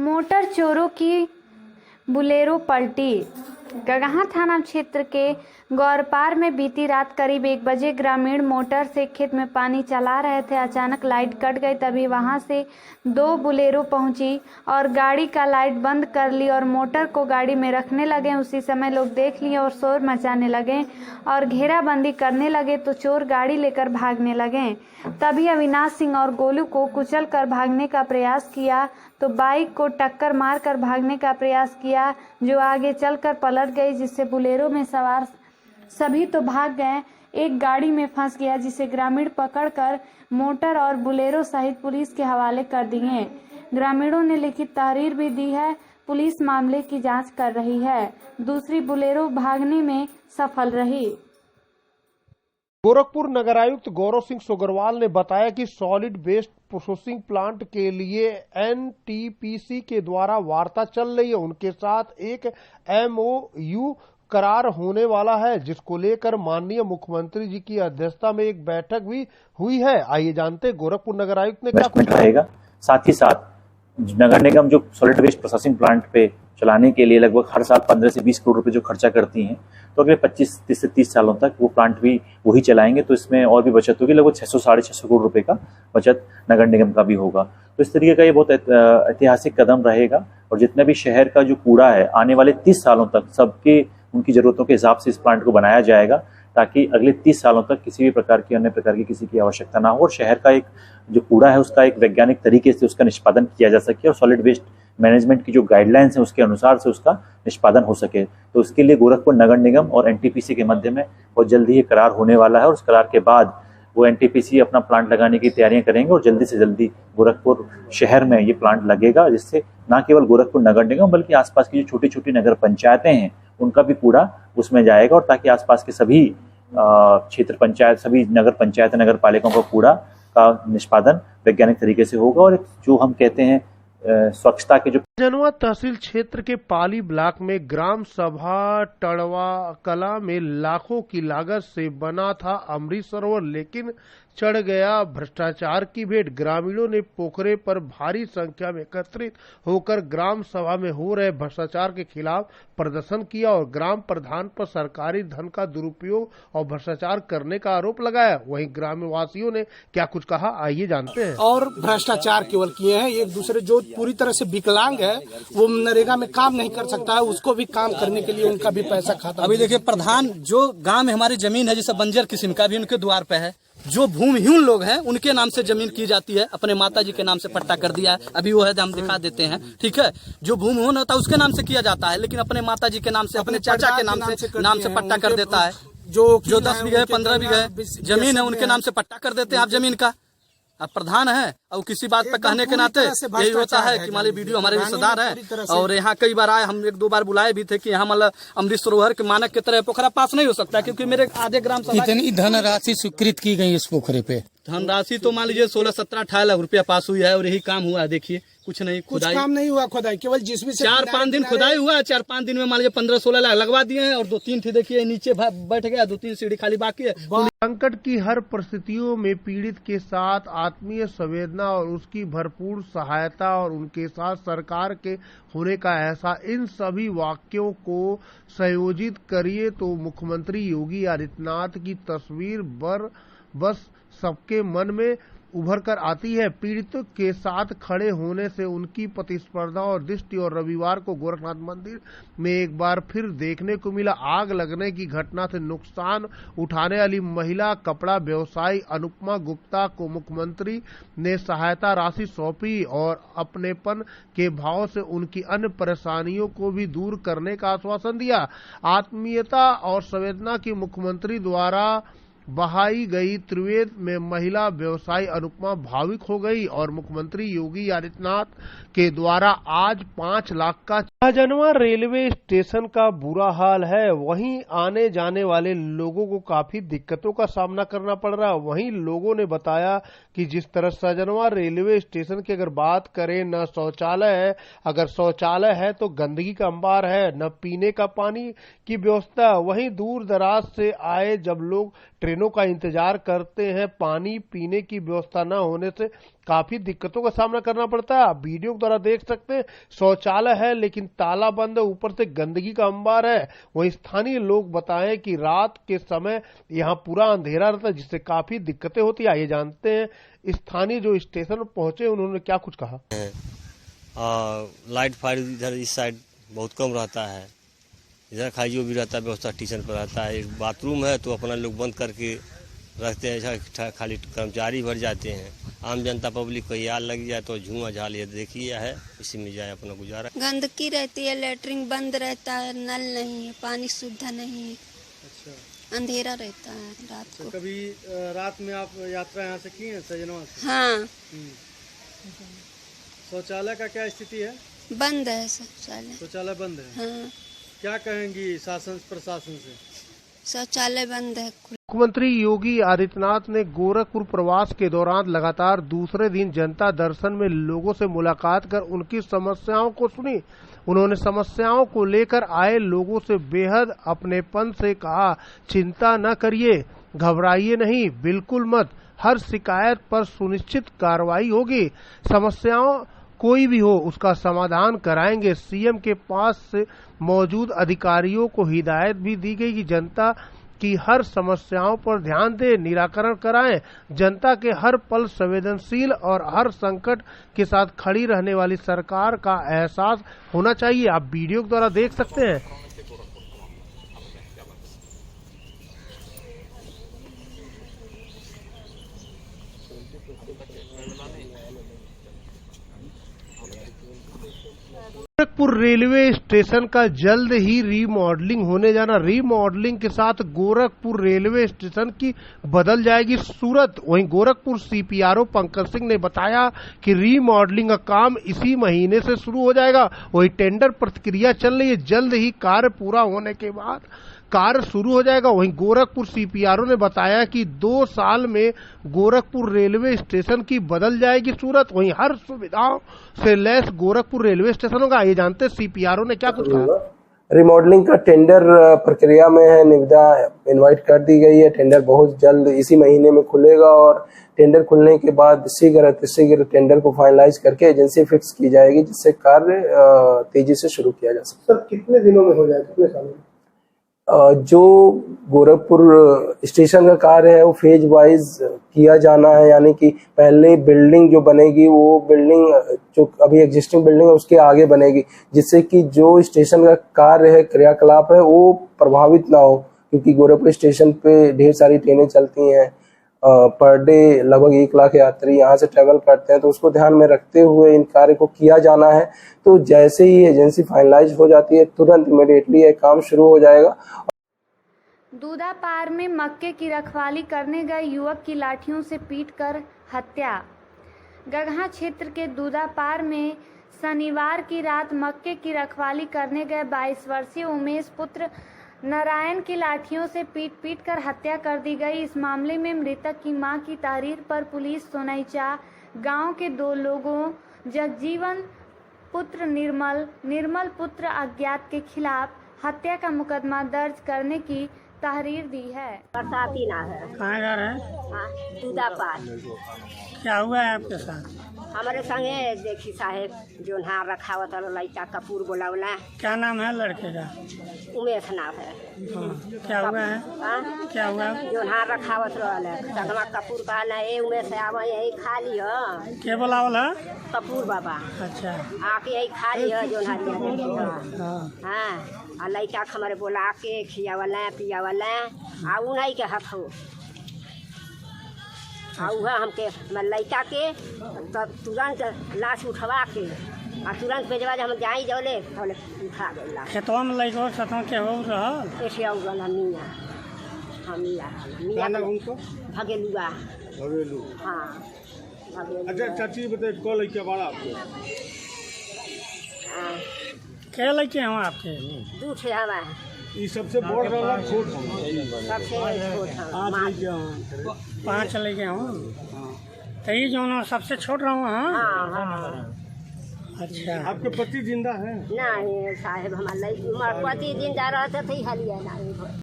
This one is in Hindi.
मोटर चोरों की बुलेरो पलटी। गगहा थाना क्षेत्र के गौरपार में बीती रात करीब 1 बजे ग्रामीण मोटर से खेत में पानी चला रहे थे। अचानक लाइट कट गई। तभी वहां से 2 बुलेरो पहुंची और गाड़ी का लाइट बंद कर ली और मोटर को गाड़ी में रखने लगे। उसी समय लोग देख लिए और शोर मचाने लगे और घेराबंदी करने लगे तो चोर गाड़ी लेकर भागने लगे। तभी अविनाश सिंह और गोलू को कुचल कर भागने का प्रयास किया तो बाइक को टक्कर मारकर भागने का प्रयास किया, जो आगे चलकर पलट गई, जिससे बुलेरो में सवार सभी तो भाग गए। एक गाड़ी में फंस गया, जिसे ग्रामीण पकड़कर मोटर और बुलेरो सहित पुलिस के हवाले कर दिए। ग्रामीणों ने लिखित तहरीर भी दी है। पुलिस मामले की जांच कर रही है। दूसरी बुलेरो भागने में सफल रही। गोरखपुर नगरायुक्त गौरव सिंह सोगरवाल ने बताया कि सॉलिड वेस्ट प्रोसेसिंग प्लांट के लिए एनटीपीसी के द्वारा वार्ता चल रही है। उनके साथ एक एमओयू करार होने वाला है, जिसको लेकर माननीय मुख्यमंत्री जी की अध्यक्षता में एक बैठक भी हुई है। आइए जानते गोरखपुर नगरायुक्त ने क्या कुछ रहेगा। साथ ही साथ नगर निगम जो सॉलिड वेस्ट प्रोसेसिंग प्लांट पे चलाने के लिए लगभग हर साल 15 से 20 करोड़ रुपए जो खर्चा करती हैं, तो अगले 25 से 30 सालों तक वो प्लांट भी वही चलाएंगे, तो इसमें और भी बचत होगी। लगभग 600 साढ़े 600 करोड़ रुपए का बचत नगर निगम का भी होगा। तो इस तरीके का ये बहुत ऐतिहासिक कदम रहेगा और जितना भी शहर का जो कूड़ा है आने वाले 30 सालों तक सबके उनकी जरूरतों के हिसाब से इस प्लांट को बनाया जाएगा, ताकि अगले 30 सालों तक किसी भी प्रकार की अन्य प्रकार की किसी की आवश्यकता ना हो और शहर का एक जो कूड़ा है उसका एक वैज्ञानिक तरीके से उसका निष्पादन किया जा सके और सॉलिड वेस्ट मैनेजमेंट की जो गाइडलाइंस है उसके अनुसार से उसका निष्पादन हो सके। तो उसके लिए गोरखपुर नगर निगम और एनटीपीसी के मध्य में बहुत जल्दी ये करार होने वाला है और उस करार के बाद वो एनटीपीसी अपना प्लांट लगाने की तैयारियां करेंगे और जल्दी से जल्दी गोरखपुर शहर में ये प्लांट लगेगा, जिससे न केवल गोरखपुर नगर निगम बल्कि आसपास की जो छोटी छोटी नगर पंचायतें हैं उनका भी कूड़ा उसमें जाएगा और ताकि आसपास के सभी क्षेत्र पंचायत, सभी नगर पंचायत, नगर पालिकाओं का कूड़ा का निष्पादन वैज्ञानिक तरीके से होगा। और जो हम कहते हैं स्वच्छता के जो जनवा तहसील क्षेत्र के पाली ब्लॉक में ग्राम सभा टड़वा कला में लाखों की लागत से बना था अमृत सरोवर, लेकिन चढ़ गया भ्रष्टाचार की भेंट। ग्रामीणों ने पोखरे पर भारी संख्या में एकत्रित होकर ग्राम सभा में हो रहे भ्रष्टाचार के खिलाफ प्रदर्शन किया और ग्राम प्रधान पर सरकारी धन का दुरुपयोग और भ्रष्टाचार करने का आरोप लगाया। वहीं ग्रामवासियों ने क्या कुछ कहा, आइए जानते हैं। और भ्रष्टाचार केवल किए हैं। एक दूसरे जो पूरी तरह से विकलांग है, वो नरेगा में काम नहीं कर सकता है, उसको भी काम करने के लिए उनका भी पैसा खाता। अभी देखिए प्रधान जो गांव में हमारी जमीन है जैसे बंजर किस्म का भी उनके द्वार पे है। जो भूमिहीन लोग हैं उनके नाम से जमीन की जाती है, अपने माता जी के नाम से पट्टा कर दिया है। अभी वो है हम दिखा देते हैं, ठीक है। जो भूमिहीन होता है उसके नाम से किया जाता है, लेकिन अपने माता जी के नाम से, अपने चाचा के नाम से पट्टा कर देता है। जो 10 बीघे 15 बीघे जमीन है उनके नाम से पट्टा कर देते हैं आप जमीन का। अब प्रधान है और किसी बात पे कहने के नाते यही होता है कि हमारे वीडियो हमारे रिश्तेदार है और यहाँ कई बार आए, हम 1-2 बार बुलाए भी थे कि यहाँ मतलब अमृत सरोवर के मानक की तरह पोखरा पास नहीं हो सकता, क्योंकि मेरे आधे ग्राम कितनी धनराशि स्वीकृत की गई इस पोखरे पे? धनराशि तो मान लीजिए 16-17-18 लाख रुपया पास हुई है और यही काम हुआ है। देखिए कुछ नहीं, खुदाई काम नहीं हुआ, खुदाई केवल जिसमें 4-5 दिन खुदाई हुआ है। 4-5 दिन में मान लीजिए 15-16 लाख लगवा दिए हैं और 2-3 थी देखिए नीचे बैठ गया, 2-3 सीढ़ी खाली बाकी है। संकट की हर परिस्थितियों में पीड़ित के साथ आत्मीय संवेदना और उसकी भरपूर सहायता और उनके साथ सरकार के होने का एहसास, इन सभी वाक्यों को संयोजित करिए तो मुख्यमंत्री योगी आदित्यनाथ की तस्वीर बस सबके मन में उभर कर आती है। पीड़ितों के साथ खड़े होने से उनकी प्रतिस्पर्धा और दृष्टि और रविवार को गोरखनाथ मंदिर में एक बार फिर देखने को मिला। आग लगने की घटना से नुकसान उठाने वाली महिला कपड़ा व्यवसायी अनुपमा गुप्ता को मुख्यमंत्री ने सहायता राशि सौंपी और अपनेपन के भाव से उनकी अन्य परेशानियों को भी दूर करने का आश्वासन दिया। आत्मीयता और संवेदना की मुख्यमंत्री द्वारा बहाई गई त्रिवेद में महिला व्यवसायी अनुपमा भावुक हो गई और मुख्यमंत्री योगी आदित्यनाथ के द्वारा आज 5 लाख का जनवा रेलवे स्टेशन का बुरा हाल है। वहीं आने जाने वाले लोगों को काफी दिक्कतों का सामना करना पड़ रहा है। वहीं लोगों ने बताया कि जिस तरह सजनवा रेलवे स्टेशन की अगर बात करें, न शौचालय है, अगर शौचालय है तो गंदगी का अंबार है, न पीने का पानी की व्यवस्था। वहीं दूर दराज से आए जब लोग ट्रेनों का इंतजार करते हैं। पानी पीने की व्यवस्था न होने से काफी दिक्कतों का सामना करना पड़ता है। आप वीडियो के द्वारा देख सकते हैं, शौचालय है लेकिन ताला बंद है, ऊपर से गंदगी का अंबार है। वहीं स्थानीय लोग बताएं कि रात के समय यहाँ पूरा अंधेरा रहता है, जिससे काफी दिक्कतें होती है। आइए जानते हैं स्थानीय जो स्टेशन पर पहुंचे उन्होंने क्या कुछ कहा। लाइट फाइट इधर इस साइड बहुत कम रहता है, इधर खाली जो भी रहता है व्यवस्था स्टेशन पर रहता है। एक बाथरूम है तो अपना लोग बंद करके रखते हैं, खाली कर्मचारी भर जाते हैं। आम जनता पब्लिक को याद लग जाए तो झुआ झाल ये देखिए है, इसी में जाए अपना गुजारा। गंदगी रहती है, लैटरिन बंद रहता है, नल नहीं है, पानी सुविधा नहीं है। अच्छा। अंधेरा रहता है रात को। तो कभी रात में आप यात्रा यहाँ से की है सजनवा से? हाँ। शौचालय का क्या स्थिति है? बंद है शौचालय। शौचालय बंद है। हाँ। क्या कहेंगी शासन प्रशासन से? शौचालय बंद है। मुख्यमंत्री योगी आदित्यनाथ ने गोरखपुर प्रवास के दौरान लगातार दूसरे दिन जनता दर्शन में लोगों से मुलाकात कर उनकी समस्याओं को सुनी। उन्होंने समस्याओं को लेकर आए लोगों से बेहद अपनेपन से कहा, चिंता न करिए, घबराइए नहीं, बिल्कुल मत। हर शिकायत पर सुनिश्चित कार्रवाई होगी। समस्याओं कोई भी हो उसका समाधान कराएंगे। सीएम के पास से मौजूद अधिकारियों को हिदायत भी दी गई कि जनता की हर समस्याओं पर ध्यान दे, निराकरण कराएं। जनता के हर पल संवेदनशील और हर संकट के साथ खड़ी रहने वाली सरकार का एहसास होना चाहिए। आप वीडियो के द्वारा देख सकते हैं। गोरखपुर रेलवे स्टेशन का जल्द ही रीमॉडलिंग होने जाना। रीमॉडलिंग के साथ गोरखपुर रेलवे स्टेशन की बदल जाएगी सूरत। वहीं गोरखपुर सीपीआरओ पंकज सिंह ने बताया कि रीमॉडलिंग का काम इसी महीने से शुरू हो जाएगा। वही टेंडर प्रक्रिया चल रही है, जल्द ही कार्य पूरा होने के बाद कार्य शुरू हो जाएगा। वहीं गोरखपुर सीपीआरओ ने बताया कि 2 साल में गोरखपुर रेलवे स्टेशन की बदल जाएगी सूरत। वहीं हर सुविधाओं से लैस गोरखपुर रेलवे स्टेशन होगा। ये जानते सीपीआरओ ने क्या कुछ कहा। रिमॉडलिंग का टेंडर प्रक्रिया में है, निविदा इनवाइट कर दी गई है। टेंडर बहुत जल्द इसी महीने में खुलेगा और टेंडर खुलने के बाद शीघ्र टेंडर को फाइनलाइज करके एजेंसी फिक्स की जाएगी, जिससे कार्य तेजी से शुरू किया जा सकता है। सर कितने दिनों में हो जाएगा, कितने सालों में? जो गोरखपुर स्टेशन का कार्य है वो फेज वाइज किया जाना है, यानी कि पहले बिल्डिंग जो बनेगी वो बिल्डिंग जो अभी एग्जिस्टिंग बिल्डिंग है उसके आगे बनेगी, जिससे कि जो स्टेशन का कार्य है, क्रियाकलाप है, वो प्रभावित ना हो। क्योंकि गोरखपुर स्टेशन पे ढेर सारी ट्रेनें चलती हैं, पर डे लगभग 1 लाख यात्री यहाँ से ट्रेवल करते हैं, तो उसको ध्यान में रखते हुए इन कार्य को किया जाना है। तो जैसे ही एजेंसी फाइनलाइज हो जाती है तुरंत इमीडिएटली ये काम शुरू हो जाएगा। दूधापार में मक्के की रखवाली करने गए युवक की लाठियों से पीटकर हत्या। गगहा क्षेत्र के दूधापार में शनिवार की रात मक्के की रखवाली करने गए 22 वर्षीय उमेश पुत्र नारायण की लाठियों से पीट कर हत्या कर दी गई। इस मामले में मृतक की मां की तहरीर पर पुलिस सोनैचा गांव के 2 लोगों जगजीवन पुत्र निर्मल पुत्र अज्ञात के खिलाफ हत्या का मुकदमा दर्ज करने की तहरीर दी है। बरसाती ना है। कहाँ जा रहे हैं? दूधापार। क्या हुआ है आपके साथ? हमारे संगे देखी साहेब जो यहाँ रखा हुआ था लड़का कपूर बोला बोला। क्या नाम है लड़के का? उमेश नाम है। क्या हुआ है? क्या हुआ? जो यहाँ रखा हुआ था कपूर कहला ए उमेश आवा यही खा लियो। क्या बोला बोला? कपूर बाबा। अच्छा। आके यही खा लियो जो हाँ। आ लड़का हमारे बोला के खियावला पियावला आ नहीं के हथ हो आ हमके लड़का के तब तुरंत लाश उठवा के आ तुरंत भेजवा हम जाई जौले उठा गया। खेतवा में लड़का सतों के हो रहल ऐसे औगल मियाँ भगेलुआ। हाँ भगेलुआ। अच्छा चाची बताइए कौन लड़का बड़ा आपको? क्या लड़के हैं आपके? 2 ठे हवा। ये सबसे बड़ वाला छोट सबसे छोट 5 लड़के हों। तो ये जो ना सबसे छोट रहा हूँ। हाँ। अच्छा। आपके पति जिंदा है? नहीं साहेब हमारे पति जिंदा रहते थे हलिया नहीं।